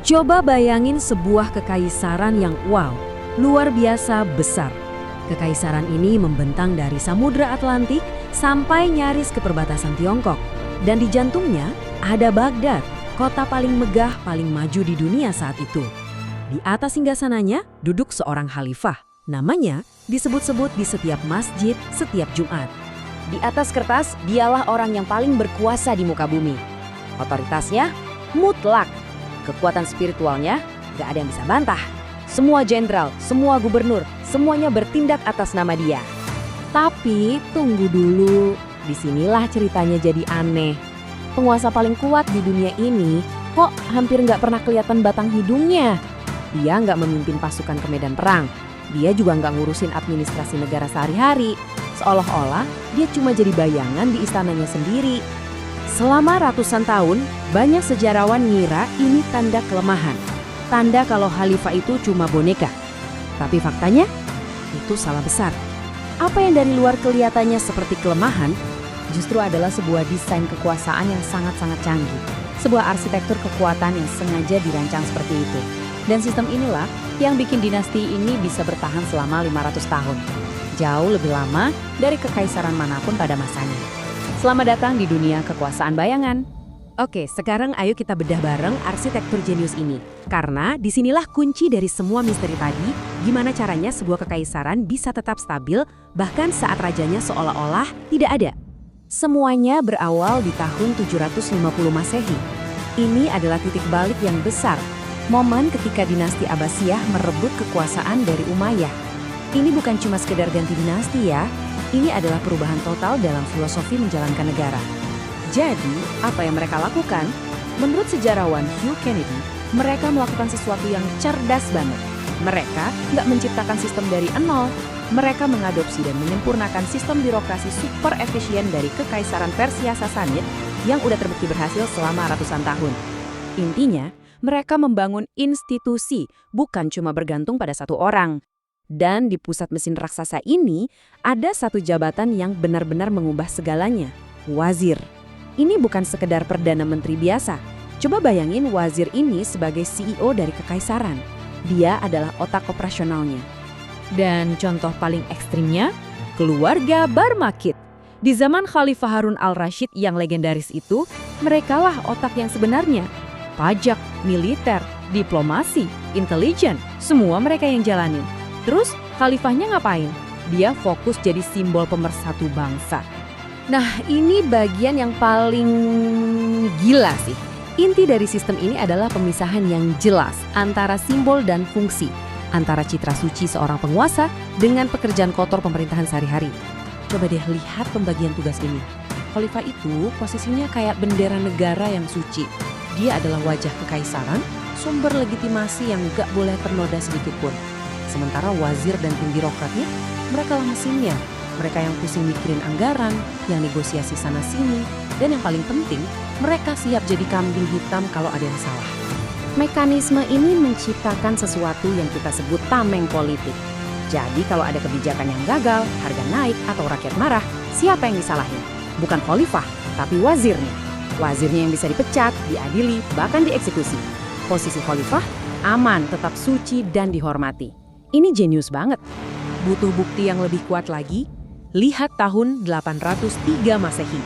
Coba bayangin sebuah kekaisaran yang wow, luar biasa besar. Kekaisaran ini membentang dari Samudra Atlantik sampai nyaris ke perbatasan Tiongkok. Dan di jantungnya ada Baghdad, kota paling megah, paling maju di dunia saat itu. Di atas singgasananya duduk seorang khalifah. Namanya disebut-sebut di setiap masjid setiap Jumat. Di atas kertas, dialah orang yang paling berkuasa di muka bumi. Otoritasnya mutlak. Kekuatan spiritualnya gak ada yang bisa bantah. Semua jenderal, semua gubernur, semuanya bertindak atas nama dia. Tapi tunggu dulu, disinilah ceritanya jadi aneh. Penguasa paling kuat di dunia ini kok hampir nggak pernah kelihatan batang hidungnya. Dia nggak memimpin pasukan ke medan perang. Dia juga nggak ngurusin administrasi negara sehari-hari. Seolah-olah dia cuma jadi bayangan di istananya sendiri. Selama ratusan tahun, banyak sejarawan ngira ini tanda kelemahan. Tanda kalau khalifah itu cuma boneka. Tapi faktanya, itu salah besar. Apa yang dari luar kelihatannya seperti kelemahan, justru adalah sebuah desain kekuasaan yang sangat-sangat canggih. Sebuah arsitektur kekuatan yang sengaja dirancang seperti itu. Dan sistem inilah yang bikin dinasti ini bisa bertahan selama 500 tahun. Jauh lebih lama dari kekaisaran manapun pada masanya. Selamat datang di dunia kekuasaan bayangan. Oke, sekarang ayo kita bedah bareng arsitektur jenius ini. Karena disinilah kunci dari semua misteri tadi, gimana caranya sebuah kekaisaran bisa tetap stabil, bahkan saat rajanya seolah-olah tidak ada. Semuanya berawal di tahun 750 Masehi. Ini adalah titik balik yang besar, momen ketika dinasti Abbasiyah merebut kekuasaan dari Umayyah. Ini bukan cuma sekedar ganti dinasti ya, ini adalah perubahan total dalam filosofi menjalankan negara. Jadi, apa yang mereka lakukan? Menurut sejarawan Hugh Kennedy, mereka melakukan sesuatu yang cerdas banget. Mereka nggak menciptakan sistem dari nol. Mereka mengadopsi dan menyempurnakan sistem birokrasi super efisien dari Kekaisaran Persia Sassanid yang udah terbukti berhasil selama ratusan tahun. Intinya, mereka membangun institusi, bukan cuma bergantung pada satu orang. Dan di pusat mesin raksasa ini, ada satu jabatan yang benar-benar mengubah segalanya, wazir. Ini bukan sekedar perdana menteri biasa. Coba bayangin wazir ini sebagai CEO dari kekaisaran. Dia adalah otak operasionalnya. Dan contoh paling ekstrimnya, keluarga Barmakit. Di zaman Khalifah Harun al-Rashid yang legendaris itu, merekalah otak yang sebenarnya. Pajak, militer, diplomasi, intelijen, semua mereka yang jalanin. Terus khalifahnya ngapain? Dia fokus jadi simbol pemersatu bangsa. Nah, ini bagian yang paling gila sih. Inti dari sistem ini adalah pemisahan yang jelas antara simbol dan fungsi, antara citra suci seorang penguasa dengan pekerjaan kotor pemerintahan sehari-hari. Coba deh lihat pembagian tugas ini. Khalifah itu posisinya kayak bendera negara yang suci. Dia adalah wajah kekaisaran, sumber legitimasi yang gak boleh ternoda sedikitpun. Sementara wazir dan tim birokratnya, mereka lah mesinnya. Mereka yang pusing mikirin anggaran, yang negosiasi sana-sini, dan yang paling penting, mereka siap jadi kambing hitam kalau ada yang salah. Mekanisme ini menciptakan sesuatu yang kita sebut tameng politik. Jadi kalau ada kebijakan yang gagal, harga naik, atau rakyat marah, siapa yang disalahin? Bukan khalifah, tapi wazirnya. Wazirnya yang bisa dipecat, diadili, bahkan dieksekusi. Posisi khalifah aman, tetap suci, dan dihormati. Ini jenius banget. Butuh bukti yang lebih kuat lagi? Lihat tahun 803 Masehi.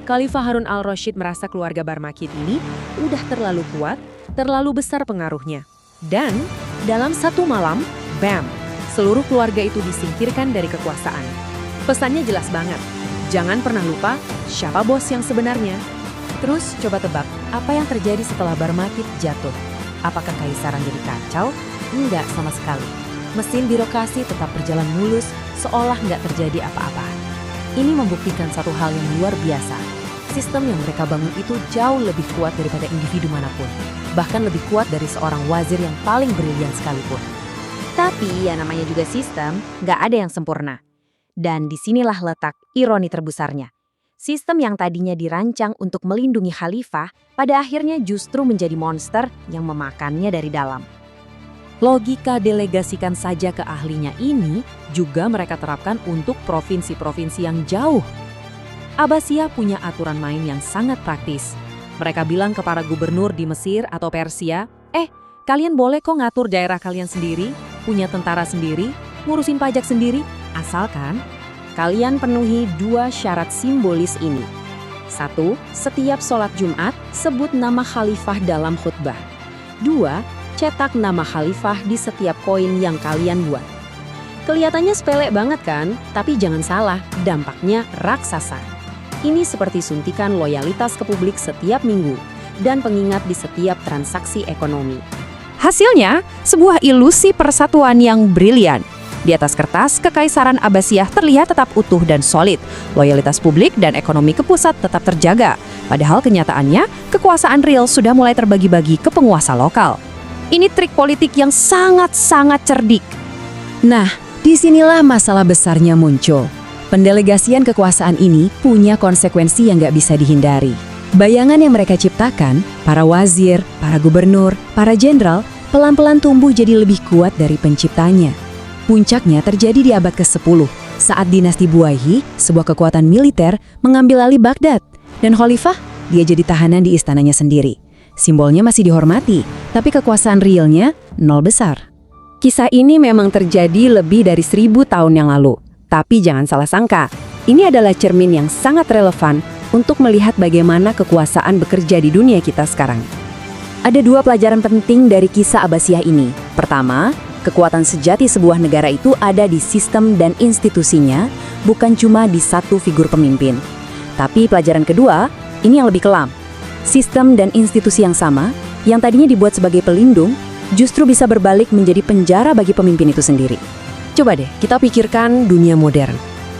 Khalifah Harun al-Rashid merasa keluarga Barmakit ini udah terlalu kuat, terlalu besar pengaruhnya. Dan dalam satu malam, bam, seluruh keluarga itu disingkirkan dari kekuasaan. Pesannya jelas banget, jangan pernah lupa siapa bos yang sebenarnya. Terus coba tebak, apa yang terjadi setelah Barmakit jatuh? Apakah kaisaran jadi kacau? Enggak sama sekali. Mesin birokrasi tetap berjalan mulus, seolah nggak terjadi apa-apa. Ini membuktikan satu hal yang luar biasa. Sistem yang mereka bangun itu jauh lebih kuat daripada individu manapun. Bahkan lebih kuat dari seorang wazir yang paling brilian sekalipun. Tapi ya namanya juga sistem, nggak ada yang sempurna. Dan disinilah letak ironi terbesarnya. Sistem yang tadinya dirancang untuk melindungi khalifah, pada akhirnya justru menjadi monster yang memakannya dari dalam. Logika delegasikan saja ke ahlinya ini juga mereka terapkan untuk provinsi-provinsi yang jauh. Abbasiyah punya aturan main yang sangat praktis. Mereka bilang ke para gubernur di Mesir atau Persia, Kalian boleh kok ngatur daerah kalian sendiri, punya tentara sendiri, ngurusin pajak sendiri, asalkan kalian penuhi 2 syarat simbolis ini. 1. Setiap sholat Jumat, sebut nama khalifah dalam khutbah. 2. Cetak nama khalifah di setiap koin yang kalian buat. Kelihatannya sepele banget kan? Tapi jangan salah, dampaknya raksasa. Ini seperti suntikan loyalitas ke publik setiap minggu dan pengingat di setiap transaksi ekonomi. Hasilnya, sebuah ilusi persatuan yang brilian. Di atas kertas, Kekaisaran Abbasiyah terlihat tetap utuh dan solid. Loyalitas publik dan ekonomi ke pusat tetap terjaga. Padahal kenyataannya, kekuasaan real sudah mulai terbagi-bagi ke penguasa lokal. Ini trik politik yang sangat-sangat cerdik. Nah, disinilah masalah besarnya muncul. Pendelegasian kekuasaan ini punya konsekuensi yang nggak bisa dihindari. Bayangan yang mereka ciptakan, para wazir, para gubernur, para jenderal, pelan-pelan tumbuh jadi lebih kuat dari penciptanya. Puncaknya terjadi di abad ke-10, saat dinasti Buwayhi, sebuah kekuatan militer, mengambil alih Baghdad. Dan khalifah, dia jadi tahanan di istananya sendiri. Simbolnya masih dihormati, tapi kekuasaan realnya nol besar. Kisah ini memang terjadi lebih dari 1000 tahun yang lalu. Tapi jangan salah sangka, ini adalah cermin yang sangat relevan untuk melihat bagaimana kekuasaan bekerja di dunia kita sekarang. Ada 2 pelajaran penting dari kisah Abbasiyah ini. Pertama, kekuatan sejati sebuah negara itu ada di sistem dan institusinya, bukan cuma di satu figur pemimpin. Tapi pelajaran kedua, ini yang lebih kelam. Sistem dan institusi yang sama, yang tadinya dibuat sebagai pelindung, justru bisa berbalik menjadi penjara bagi pemimpin itu sendiri. Coba deh, kita pikirkan dunia modern.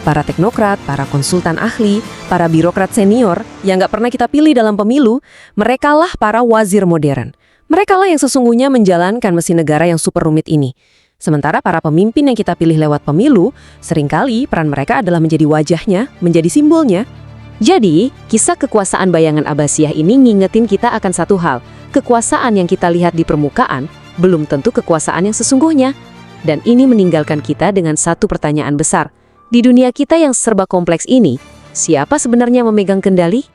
Para teknokrat, para konsultan ahli, para birokrat senior yang nggak pernah kita pilih dalam pemilu, merekalah para wazir modern. Merekalah yang sesungguhnya menjalankan mesin negara yang super rumit ini. Sementara para pemimpin yang kita pilih lewat pemilu, seringkali peran mereka adalah menjadi wajahnya, menjadi simbolnya. Jadi, kisah kekuasaan bayangan Abbasiyah ini ngingetin kita akan satu hal. Kekuasaan yang kita lihat di permukaan belum tentu kekuasaan yang sesungguhnya. Dan ini meninggalkan kita dengan satu pertanyaan besar. Di dunia kita yang serba kompleks ini, siapa sebenarnya memegang kendali?